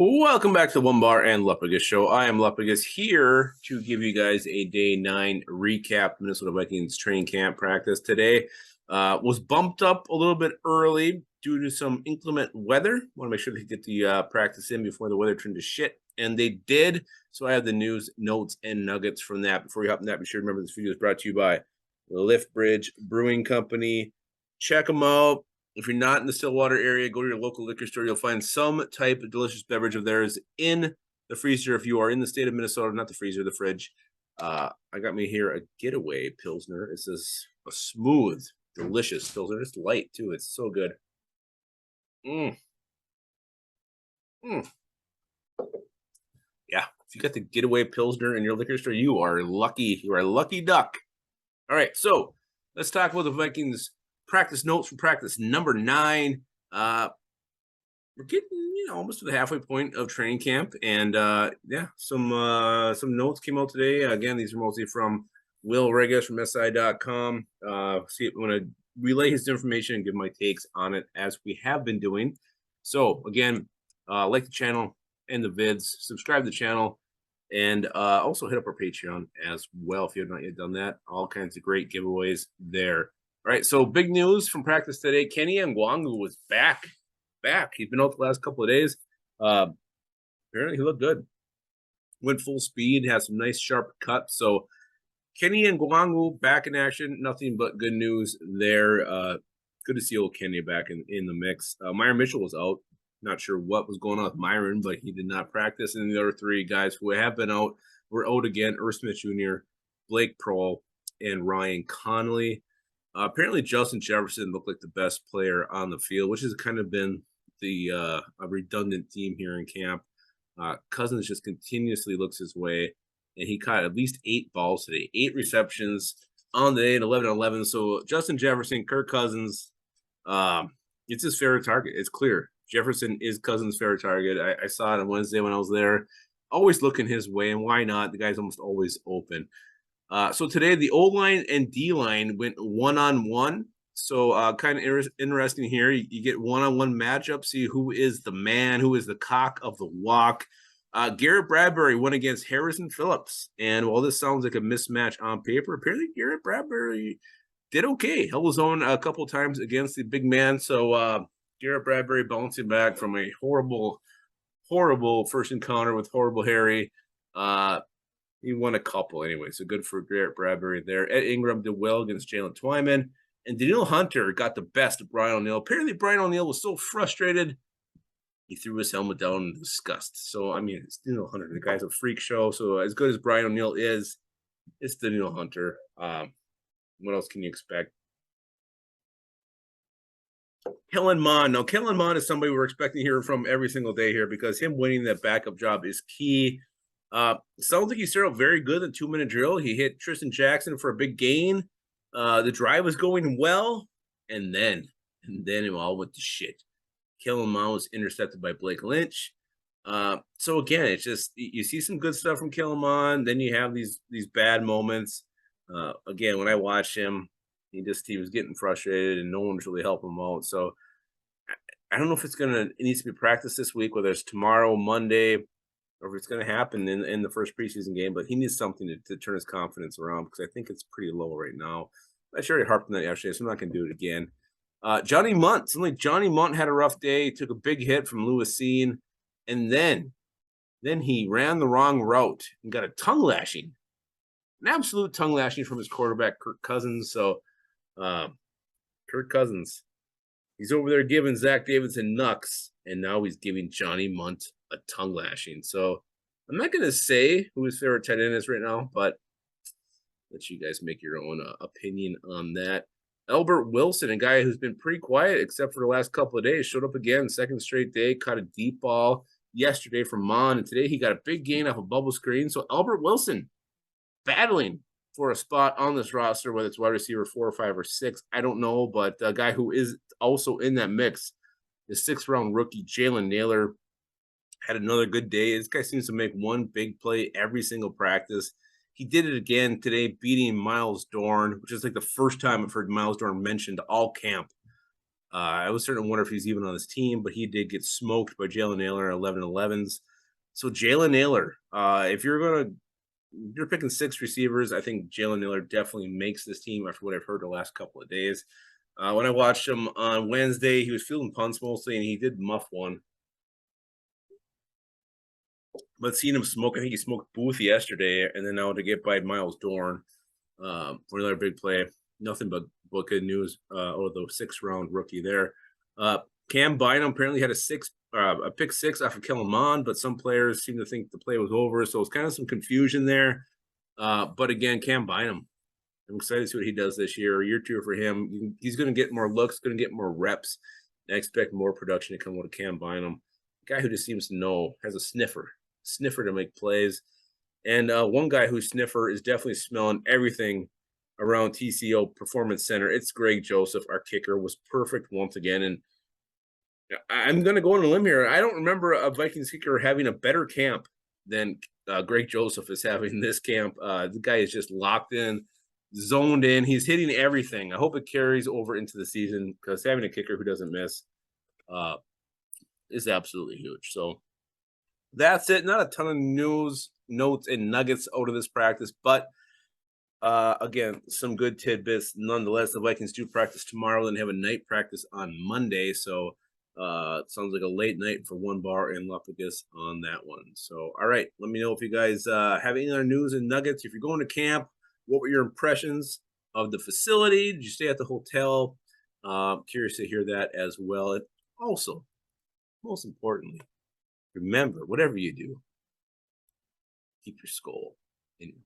Welcome back to the Onebar and Lupagus show. I am Lupagus here to give you guys a day 9 recap. Minnesota Vikings training camp practice today was bumped up a little bit early due to some inclement weather. Want to make sure they get the practice in before the weather turned to shit, and they did. So I have the news, notes, and nuggets from that. Before you hop in that, be sure to remember this video is brought to you by Lift Bridge Brewing Company. Check them out. If you're not in the Stillwater area, go to your local liquor store. You'll find some type of delicious beverage of theirs in the freezer. If you are in the state of Minnesota, not the freezer, the fridge. I got me here a Getaway Pilsner. This is a smooth, delicious Pilsner. It's light, too. It's so good. Yeah, if you got the Getaway Pilsner in your liquor store, you are lucky. You are a lucky duck. All right, so let's talk about the Vikings practice notes from practice number 9. We're getting almost to the halfway point of training camp, and some notes came out today. Again, these are mostly from Will Regas from SI.com. I'm going to relay his information and give my takes on it as we have been doing. So again, like the channel and the vids, subscribe to the channel, and also hit up our Patreon as well if you have not yet done that. All kinds of great giveaways there. All right, so big news from practice today. Kenny Ngwangu was back. He's been out the last couple of days. Apparently he looked good. Went full speed, has some nice sharp cuts. So Kenny Ngwangu back in action. Nothing but good news there. Good to see old Kenny back in the mix. Myron Mitchell was out. Not sure what was going on with Myron, but he did not practice. And the other 3 guys who have been out were out again. Irv Smith Jr., Blake Prohl, and Ryan Connolly. Apparently, Justin Jefferson looked like the best player on the field, which has kind of been the a redundant theme here in camp. Cousins just continuously looks his way, and he caught at least 8 balls today, 8 receptions on the day, and 11-11. So Justin Jefferson, Kirk Cousins, it's his favorite target. It's clear. Jefferson is Cousins' favorite target. I saw it on Wednesday when I was there. Always looking his way, and why not? The guy's almost always open. So today, the O-line and D-line went one-on-one. So kind of interesting here. You get one-on-one matchup, see who is the man, who is the cock of the walk. Garrett Bradbury went against Harrison Phillips. And while this sounds like a mismatch on paper, apparently Garrett Bradbury did okay. Held his own a couple times against the big man. So Garrett Bradbury bouncing back from a horrible first encounter with Horrible Harry. He won a couple anyway, so good for Garrett Bradbury there. Ed Ingram did well against Jalen Twyman. And Daniil Hunter got the best of Brian O'Neill. Apparently, Brian O'Neill was so frustrated, he threw his helmet down in disgust. So, I mean, it's Daniil Hunter. The guy's a freak show. So, as good as Brian O'Neill is, it's Daniil Hunter. What else can you expect? Kellen Mond. Now, Kellen Mond is somebody we're expecting to hear from every single day here because him winning that backup job is key. Sounds like he started out very good in the 2-minute drill. He hit Tristan Jackson for a big gain. The drive was going well, and then it all went to shit. Kellen Mond was intercepted by Blake Lynch. So again, it's just you see some good stuff from Kellen Mond, then you have these bad moments. Again, when I watched him, he was getting frustrated, and no one was really helping him out. So I don't know if it needs to be practiced this week, whether it's tomorrow, Monday, or if it's going to happen in the first preseason game, but he needs something to turn his confidence around because I think it's pretty low right now. I sure harped on that yesterday, so I'm not going to do it again. Johnny Munt. Suddenly Johnny Munt had a rough day. He took a big hit from Lewis Seen, and then he ran the wrong route and got a tongue lashing. An absolute tongue lashing from his quarterback, Kirk Cousins. So Kirk Cousins, he's over there giving Zach Davidson knucks, and now he's giving Johnny Munt a tongue lashing. So I'm not going to say who his favorite tight end is right now, but let you guys make your own opinion on that. Albert Wilson, a guy who's been pretty quiet except for the last couple of days, showed up again, second straight day, caught a deep ball yesterday from Mon, and today he got a big gain off a bubble screen. So Albert Wilson battling for a spot on this roster, whether it's wide receiver 4 or 5 or 6, I don't know, but a guy who is also in that mix, the 6th-round rookie Jalen Naylor, had another good day. This guy seems to make one big play every single practice. He did it again today, beating Miles Dorn, which is like the first time I've heard Miles Dorn mentioned all camp. I was starting to wonder if he's even on his team, but he did get smoked by Jalen Naylor at 11-11s. So Jalen Naylor, if you're picking six receivers, I think Jalen Naylor definitely makes this team after what I've heard the last couple of days. When I watched him on Wednesday, he was fielding punts mostly, and he did muff one. But seeing him smoke, I think he smoked Booth yesterday, and then now to get by Miles Dorn for another big play. Nothing but good news. The 6th-round rookie there. Cam Bynum apparently had a pick six off of Kellen Mond, but some players seem to think the play was over, so it's kind of some confusion there. But again, Cam Bynum, I'm excited to see what he does this year. Year two for him. He's going to get more looks, going to get more reps. I expect more production to come out of Cam Bynum, a guy who just seems to know, has a sniffer to make plays. And one guy whose sniffer is definitely smelling everything around TCO Performance Center. It's Greg Joseph, our kicker, was perfect once again. And I'm going to go on a limb here. I don't remember a Vikings kicker having a better camp than Greg Joseph is having this camp. The guy is just locked in, zoned in. He's hitting everything. I hope it carries over into the season because having a kicker who doesn't miss is absolutely huge. So that's it. Not a ton of news, notes, and nuggets out of this practice, but again, some good tidbits. Nonetheless, the Vikings do practice tomorrow, then have a night practice on Monday. So it sounds like a late night for Onebar and Lupagus on that one. So, all right, let me know if you guys have any other news and nuggets. If you're going to camp, what were your impressions of the facility? Did you stay at the hotel? Curious to hear that as well. And also, most importantly, remember, whatever you do, keep your skull in your